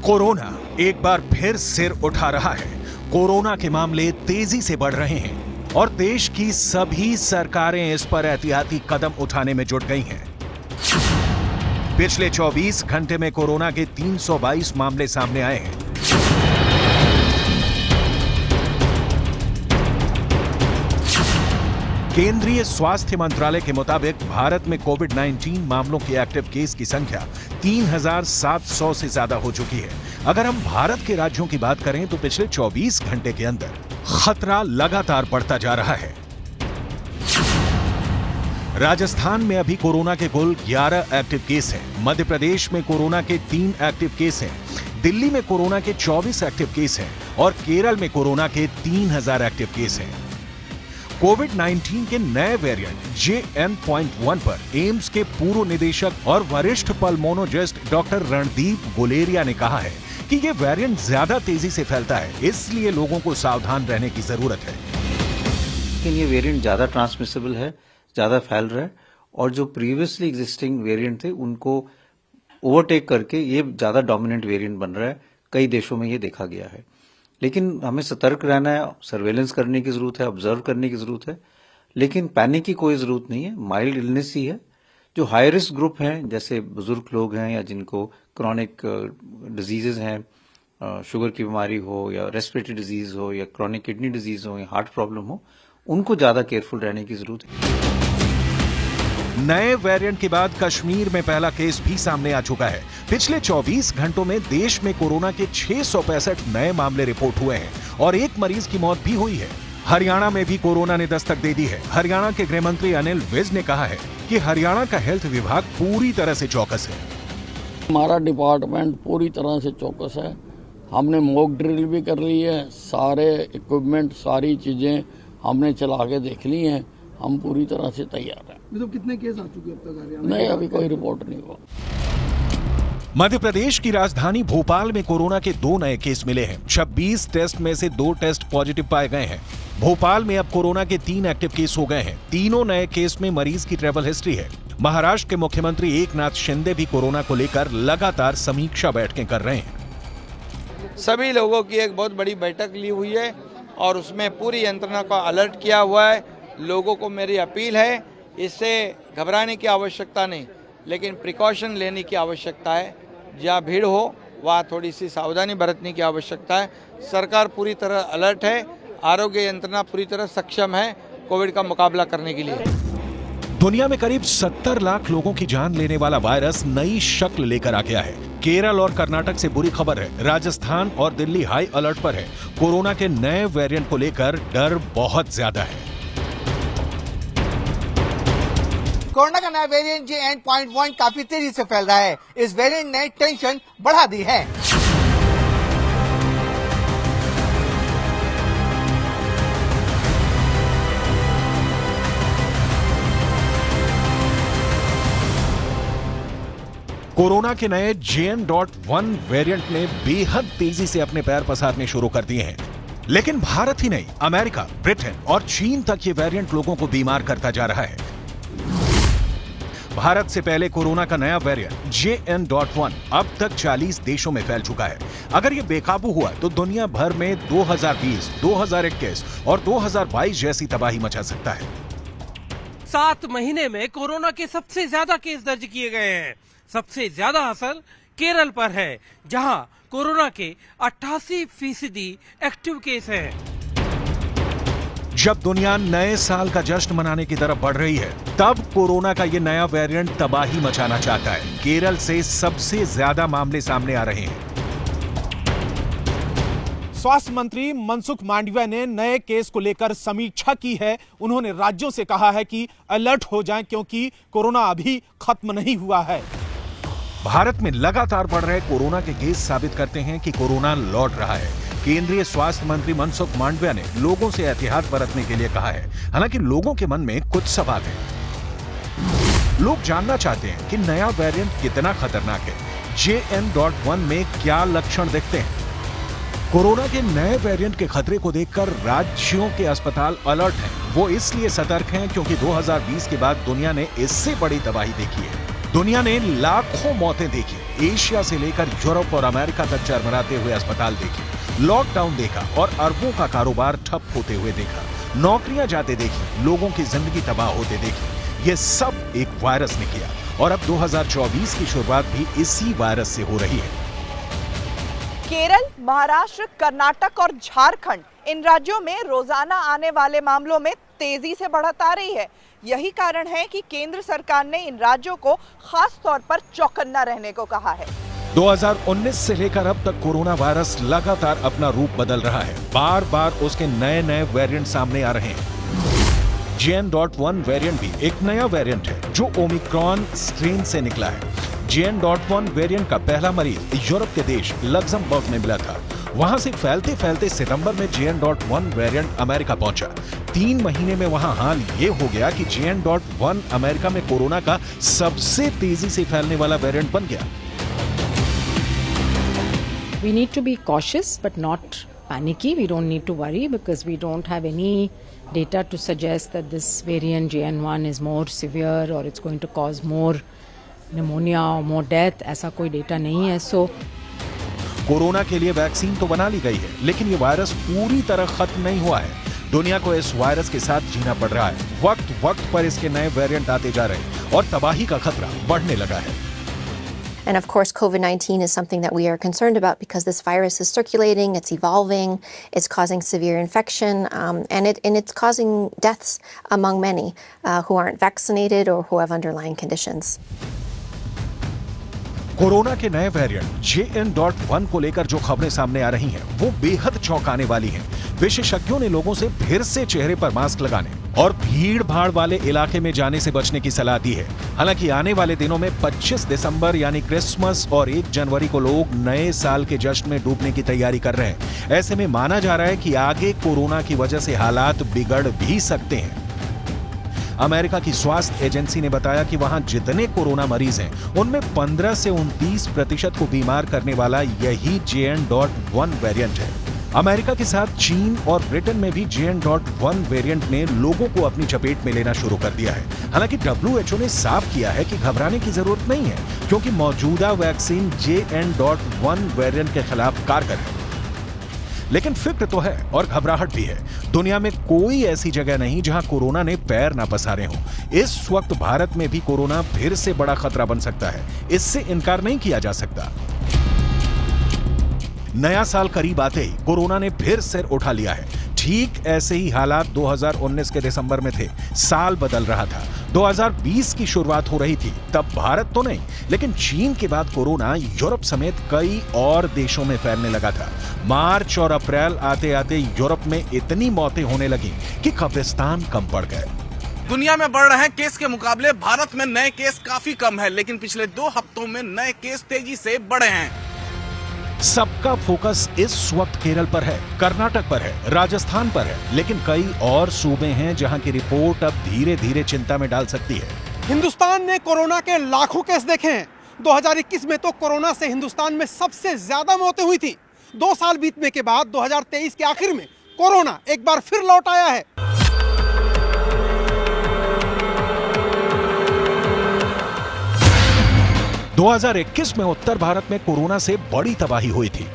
Corona एक बार फिर सिर उठा रहा है। कोरोना के मामले तेजी से बढ़ रहे हैं और देश की सभी सरकारें इस पर एहतियाती कदम उठाने में जुट गई हैं। पिछले 24 घंटे में कोरोना के 322 मामले सामने आए हैं। केंद्रीय स्वास्थ्य मंत्रालय के मुताबिक भारत में कोविड-19 मामलों के एक्टिव केस की संख्या 3,700 से ज्यादा हो चुकी है। अगर हम भारत के राज्यों की बात करें तो पिछले 24 घंटे के अंदर खतरा लगातार बढ़ता जा रहा है। राजस्थान में अभी कोरोना के कुल 11 एक्टिव केस हैं। मध्य प्रदेश में कोरोना के 3 एक्टिव केस हैं। दिल्ली में कोरोना के 24 एक्टिव केस हैं और केरल में कोरोना के 3,000 एक्टिव केस हैं। कोविड-19 के नए वेरिएंट JN.1 पर एम्स के पूर्व निदेशक और वरिष्ठ पल्मोनोलॉजिस्ट डॉक्टर रणदीप गुलेरिया ने कहा है कि ये वेरिएंट ज्यादा तेजी से फैलता है, इसलिए लोगों को सावधान रहने की जरूरत है। लेकिन ये वेरिएंट ज्यादा ट्रांसमिसिबल है, ज्यादा फैल रहा है और जो प्रीवियसली एग्जिस्टिंग वेरिएंट थे उनको ओवरटेक करके ये ज्यादा डोमिनेंट वेरिएंट बन रहा है। कई देशों में ये देखा गया है, लेकिन हमें सतर्क रहना है, सर्वेलेंस करने की जरूरत है, ऑब्जर्व करने की जरूरत है, लेकिन पैनिक की कोई जरूरत नहीं है। माइल्ड इलनेस ही है। जो हाई रिस्क ग्रुप हैं, जैसे बुजुर्ग लोग हैं या जिनको क्रॉनिक डिजीजेज हैं, शुगर की बीमारी हो या रेस्पिरेटरी डिजीज हो या क्रॉनिक किडनी डिजीज हो या हार्ट प्रॉब्लम हो, उनको ज्यादा केयरफुल रहने की जरूरत है। नए वेरिएंट के बाद कश्मीर में पहला केस भी सामने आ चुका है। पिछले 24 घंटों में देश में कोरोना के 665 नए मामले रिपोर्ट हुए हैं और एक मरीज की मौत भी हुई है। हरियाणा में भी कोरोना ने दस्तक दे दी है। हरियाणा के गृह मंत्री अनिल विज ने कहा है कि हरियाणा का हेल्थ विभाग पूरी तरह से चौकस है। हमारा डिपार्टमेंट पूरी तरह से चौकस है। हमने मॉक ड्रिल भी कर ली है, सारे इक्विपमेंट, सारी चीजें हमने चला के देख ली हैं। हम पूरी तरह से तैयार हैं। तो कितने केस आ चुके अब तक हरियाणा? नहीं, अभी कोई रिपोर्ट नहीं हुआ। मध्य प्रदेश की राजधानी भोपाल में कोरोना के 2 नए केस मिले हैं। 26 टेस्ट में से 2 टेस्ट पॉजिटिव पाए गए हैं। भोपाल में अब कोरोना के 3 एक्टिव केस हो गए हैं। तीनों नए केस में मरीज की ट्रैवल हिस्ट्री है। महाराष्ट्र के मुख्यमंत्री एकनाथ शिंदे भी कोरोना को लेकर लगातार समीक्षा बैठकें कर रहे हैं। सभी लोगों की एक बहुत बड़ी बैठक ली हुई है और उसमें पूरी यंत्रणा को अलर्ट किया हुआ है। लोगों को मेरी अपील है, इससे घबराने की आवश्यकता नहीं, लेकिन प्रिकॉशन लेने की आवश्यकता है। जहाँ भीड़ हो वहाँ थोड़ी सी सावधानी बरतने की आवश्यकता है। सरकार पूरी तरह अलर्ट है, आरोग्य यंत्रणा पूरी तरह सक्षम है कोविड का मुकाबला करने के लिए। दुनिया में करीब 70 लाख लोगों की जान लेने वाला वायरस नई शक्ल लेकर आ गया है। केरल और कर्नाटक से बुरी खबर है। राजस्थान और दिल्ली हाई अलर्ट पर है। कोरोना के नए वेरिएंट को लेकर डर बहुत ज्यादा है। कोरोना का नया वेरिएंट JN.1 काफी तेजी से फैल रहा है। इस वेरिएंट ने टेंशन बढ़ा दी है। कोरोना के नए JN.1 वेरिएंट ने बेहद तेजी से अपने पैर पसारने शुरू कर दिए हैं। लेकिन भारत ही नहीं, अमेरिका, ब्रिटेन और चीन तक ये वेरिएंट लोगों को बीमार करता जा रहा है। भारत से पहले कोरोना का नया वेरिएंट JN.1 अब तक 40 देशों में फैल चुका है। अगर ये बेकाबू हुआ तो दुनिया भर में 2020, 2021 और 2022 जैसी तबाही मचा सकता है। 7 महीने में कोरोना के सबसे ज्यादा केस दर्ज किए गए हैं। सबसे ज्यादा असर केरल पर है, जहां कोरोना के 88% एक्टिव केस हैं। जब दुनिया नए साल का जश्न मनाने की तरफ बढ़ रही है, तब कोरोना का ये नया वेरिएंट तबाही मचाना चाहता है। केरल से सबसे ज्यादा मामले सामने आ रहे हैं। स्वास्थ्य मंत्री मनसुख मांडविया ने नए केस को लेकर समीक्षा की है। उन्होंने राज्यों से कहा है कि अलर्ट हो जाएं, क्योंकि कोरोना अभी खत्म नहीं हुआ है। भारत में लगातार बढ़ रहे कोरोना के केस साबित करते हैं कि कोरोना लौट रहा है। केंद्रीय स्वास्थ्य मंत्री मनसुख मांडविया ने लोगों से एहतियात बरतने के लिए कहा है। हालांकि लोगों के मन में कुछ सवाल हैं। लोग जानना चाहते हैं कि नया वेरिएंट कितना खतरनाक है। JN.1 में क्या लक्षण दिखते हैं। कोरोना के नए वेरिएंट के खतरे को देखकर राज्यों के अस्पताल अलर्ट हैं। वो इसलिए सतर्क हैं क्योंकि 2020 के बाद दुनिया ने इससे बड़ी तबाही देखी है। दुनिया ने लाखों मौतें देखी, एशिया से लेकर यूरोप और अमेरिका तक चरमराते हुए अस्पताल देखे, लॉकडाउन देखा और अरबों का कारोबार ठप होते हुए देखा, नौकरियां जाते देखी, लोगों की जिंदगी तबाह होते देखी। ये सब एक वायरस ने किया और अब 2024 की शुरुआत भी इसी वायरस से हो रही है। केरल, महाराष्ट्र, कर्नाटक और झारखंड, इन राज्यों में रोजाना आने वाले मामलों में तेजी से बढ़त आ रही है। यही कारण है कि केंद्र सरकार ने इन राज्यों को खास तौर पर चौकन्ना रहने को कहा है। 2019 से लेकर अब तक कोरोना वायरस लगातार अपना रूप बदल रहा है। बार बार उसके नए नए वेरिएंट सामने आ रहे हैं। JN.1 वेरिएंट भी एक नया वेरिएंट है जो ओमिक्रॉन स्ट्रेन से निकला है। JN.1 वेरिएंट का पहला मरीज यूरोप के देश लग्जमबर्ग में मिला था। वहां से फैलते फैलते सितंबर में JN.1 वेरिएंट अमेरिका पहुंचा। 3 महीने में वहां हाल ये हो गया कि JN.1 अमेरिका में कोरोना का सबसे तेजी से फैलने वाला वेरिएंट बन गया। We need to be cautious but not panicky. We don't need to worry because we don't have any data to suggest that this variant JN1 is more severe or it's going to cause more pneumonia or more death. ऐसा कोई data नहीं है। Corona के लिए vaccine तो बना ली गई है, लेकिन ये वायरस पूरी तरह खत्म नहीं हुआ है। दुनिया को इस वायरस के साथ जीना पड़ रहा है। वक्त वक्त पर इसके नए वेरिएंट आते जा रहे हैं और तबाही का खतरा बढ़ने लगा है। And of course, COVID-19 is something that we are concerned about because this virus is circulating, it's evolving, it's causing severe infection, and it's causing deaths among many who aren't vaccinated or who have underlying conditions. Corona के नए variant JN.1 को लेकर जो खबरें सामने आ रही हैं, वो बेहद चौंकाने वाली हैं। विशेषज्ञों ने लोगों से फिर से चेहरे पर मास्क लगाने और भीड़ भाड़ वाले इलाके में जाने से बचने की सलाह दी है। हालांकि आने वाले दिनों में 25 दिसंबर यानी क्रिसमस और 1 जनवरी को लोग नए साल के जश्न में डूबने की तैयारी कर रहे हैं। ऐसे में माना जा रहा है कि आगे कोरोना की वजह से हालात बिगड़ भी सकते हैं। अमेरिका की स्वास्थ्य एजेंसी ने बताया कि वहां जितने कोरोना मरीज हैं, उनमें 15 से 29% को बीमार करने वाला यही JN.1 वेरिएंट है। अमेरिका के साथ चीन और ब्रिटेन में भी JN.1 वेरिएंट ने लोगों को अपनी चपेट में लेना शुरू कर दिया है। हालांकि WHO ने साफ किया है कि घबराने की जरूरत नहीं है, क्योंकि मौजूदा वैक्सीन JN.1 वेरिएंट के खिलाफ कारगर है। लेकिन फिक्र तो है और घबराहट भी है। दुनिया में कोई ऐसी जगह नहीं जहां कोरोना ने पैर ना पसारे हों। इस वक्त भारत में भी कोरोना फिर से बड़ा खतरा बन सकता है, इससे इनकार नहीं किया जा सकता। नया साल करीब आते ही कोरोना ने फिर सिर उठा लिया है। ठीक ऐसे ही हालात 2019 के दिसंबर में थे। साल बदल रहा था, 2020 की शुरुआत हो रही थी। तब भारत तो नहीं, लेकिन चीन के बाद कोरोना यूरोप समेत कई और देशों में फैलने लगा था। मार्च और अप्रैल आते आते यूरोप में इतनी मौतें होने लगी कि कब्रिस्तान कम पड़ गए। दुनिया में बढ़ रहे केस के मुकाबले भारत में नए केस काफी कम है, लेकिन पिछले 2 हफ्तों में नए केस तेजी से बढ़े हैं। सबका फोकस इस वक्त केरल पर है, कर्नाटक पर है, राजस्थान पर है, लेकिन कई और सूबे हैं जहां की रिपोर्ट अब धीरे धीरे चिंता में डाल सकती है। हिंदुस्तान ने कोरोना के लाखों केस देखे हैं। 2021 में तो कोरोना से हिंदुस्तान में सबसे ज्यादा मौतें हुई थी। 2 साल बीतने के बाद 2023 के आखिर में कोरोना एक बार फिर लौट आया है। दो 2021 में उत्तर भारत में कोरोना से बड़ी तबाही हुई थी।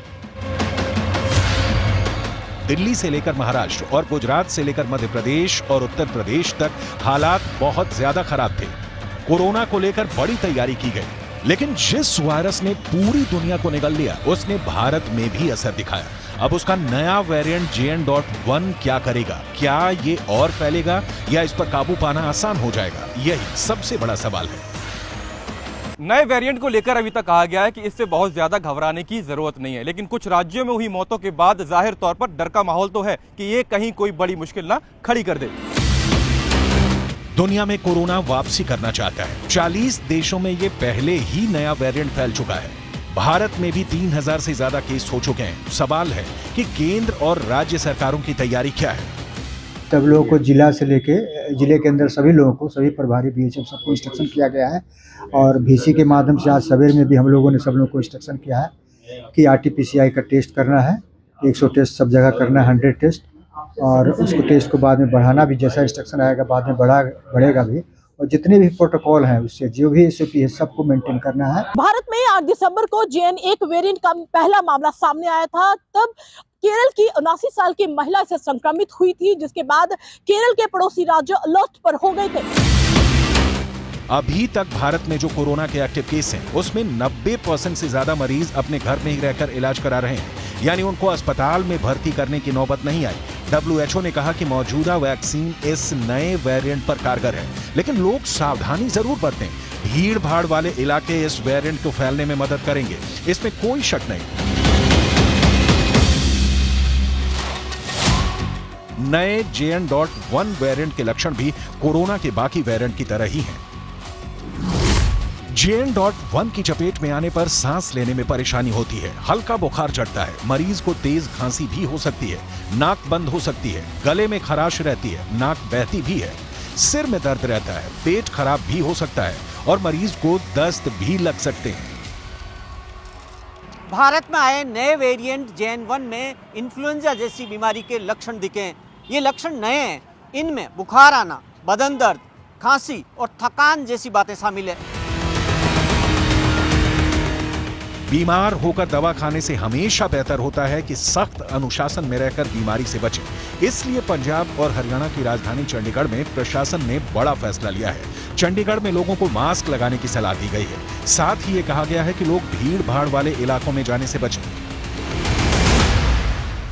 दिल्ली से लेकर महाराष्ट्र और गुजरात से लेकर मध्य प्रदेश और उत्तर प्रदेश तक हालात बहुत ज्यादा खराब थे। कोरोना को लेकर बड़ी तैयारी की गई, लेकिन जिस वायरस ने पूरी दुनिया को निगल लिया, उसने भारत में भी असर दिखाया। अब उसका नया वेरिएंट JN.1 क्या करेगा? क्या ये और फैलेगा या इस पर काबू पाना आसान हो जाएगा? यही सबसे बड़ा सवाल है। नए वेरिएंट को लेकर अभी तक कहा गया है कि इससे बहुत ज्यादा घबराने की जरूरत नहीं है, लेकिन कुछ राज्यों में हुई मौतों के बाद जाहिर तौर पर डर का माहौल तो है कि ये कहीं कोई बड़ी मुश्किल ना खड़ी कर दे। दुनिया में कोरोना वापसी करना चाहता है। 40 देशों में ये पहले ही नया वेरिएंट फैल चुका है। भारत में भी 3000 से ज्यादा केस हो चुके हैं। सवाल है कि केंद्र और राज्य सरकारों की तैयारी क्या है। सब लोगों को जिला से लेके जिले के अंदर सभी लोगों को, सभी प्रभारी BHM सबको इंस्ट्रक्शन किया गया है और VC के माध्यम से आज सवेर में भी हम लोगों ने सब लोगों को इंस्ट्रक्शन किया है कि RT-PCR का टेस्ट करना है। 100 टेस्ट सब जगह करना है, 100 टेस्ट, और उसको टेस्ट को बाद में बढ़ाना भी, जैसा इंस्ट्रक्शन आएगा बाद में बढ़ेगा भी, और जितने भी प्रोटोकॉल हैं उससे जो भी SOP है सबको मेंटेन करना है। भारत में 8 दिसंबर को JN1 वेरिएंट का पहला मामला सामने आया था। तब केरल की 79 साल की महिला से संक्रमित हुई थी, जिसके बाद केरल के पड़ोसी राज्य अलर्ट पर हो गए थे। अभी तक भारत में जो कोरोना के एक्टिव केस हैं, उसमें 90% से ज्यादा मरीज अपने घर में ही रहकर इलाज करा रहे हैं, यानी उनको अस्पताल में भर्ती करने की नौबत नहीं आई। WHO ने कहा कि मौजूदा वैक्सीन इस नए वेरिएंट पर कारगर है, लेकिन लोग सावधानी जरूर बरतें। भीड़ भाड़ वाले इलाके इस वेरिएंट को फैलने में मदद करेंगे, इसमें कोई शक नहीं। नए JN.1 वेरिएंट के लक्षण भी कोरोना के बाकी वेरिएंट की तरह ही हैं। JN.1 की चपेट में आने पर सांस लेने में परेशानी होती है, हल्का बुखार चढ़ता है, मरीज को तेज खांसी भी हो सकती है, नाक बंद हो सकती है, गले में खराश रहती है, नाक बहती भी है, सिर में दर्द रहता है, पेट खराब भी हो सकता है और मरीज को दस्त भी लग सकते हैं। भारत में आए नए वेरिएंट JN1 में इन्फ्लुएंजा जैसी बीमारी के लक्षण दिखे। ये लक्षण नए हैं, इनमें बुखार आना, बदन दर्द, खांसी और थकान जैसी बातें शामिल है। बीमार होकर दवा खाने से हमेशा बेहतर होता है कि सख्त अनुशासन में रहकर बीमारी से बचें। इसलिए पंजाब और हरियाणा की राजधानी चंडीगढ़ में प्रशासन ने बड़ा फैसला लिया है। चंडीगढ़ में लोगों को मास्क लगाने की सलाह दी गई है। साथ ही ये कहा गया है कि लोग भीड़ भाड़ वाले इलाकों में जाने से बचें।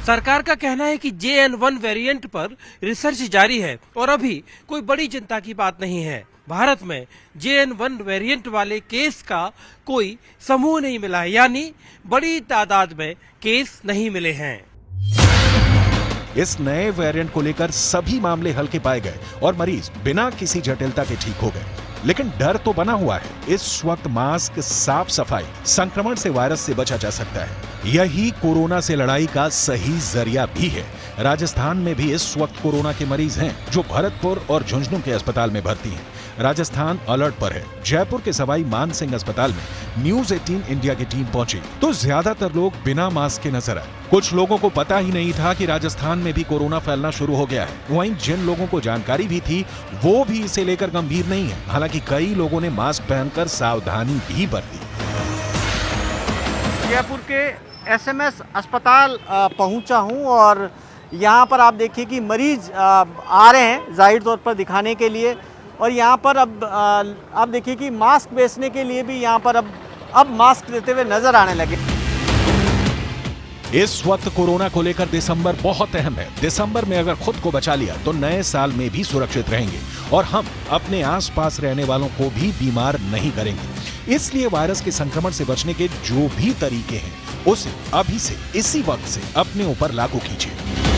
सरकार का कहना है कि JN1 वेरिएंट पर रिसर्च जारी है और अभी कोई बड़ी चिंता की बात नहीं है। भारत में JN1 वेरिएंट वाले केस का कोई समूह नहीं मिला है, यानी बड़ी तादाद में केस नहीं मिले हैं। इस नए वेरिएंट को लेकर सभी मामले हल्के पाए गए और मरीज बिना किसी जटिलता के ठीक हो गए, लेकिन डर तो बना हुआ है। इस वक्त मास्क, साफ सफाई, संक्रमण से वायरस से बचा जा सकता है। यही कोरोना से लड़ाई का सही जरिया भी है। राजस्थान में भी इस वक्त कोरोना के मरीज हैं जो भरतपुर और झुंझुनू के अस्पताल में भर्ती हैं। राजस्थान अलर्ट पर है। जयपुर के सवाई मान सिंह अस्पताल में न्यूज़ 18 इंडिया की टीम पहुंची तो ज्यादातर लोग बिना मास्क के नजर आए। कुछ लोगों को पता ही नहीं था कि राजस्थान में भी कोरोना फैलना शुरू हो गया है। वहीं जिन लोगों को जानकारी भी थी वो भी इसे लेकर गंभीर नहीं है। हालांकि कई लोगों ने मास्क पहनकर सावधानी भी बरती। जयपुर के SMS अस्पताल पहुंचा हूं और यहां पर आप देखिए कि मरीज आ रहे हैं जाहिर तौर पर दिखाने के लिए, और यहाँ पर अब आप देखिए कि मास्क बेचने के लिए भी यहाँ पर अब मास्क देते हुए नजर आने लगे। इस वक्त कोरोना को लेकर दिसंबर बहुत अहम है। दिसंबर में अगर खुद को बचा लिया तो नए साल में भी सुरक्षित रहेंगे और हम अपने आसपास रहने वालों को भी बीमार नहीं करेंगे। इसलिए वायरस के संक्रमण से बचने के जो भी तरीके हैं उसे अभी से इसी वक्त से अपने ऊपर लागू कीजिए।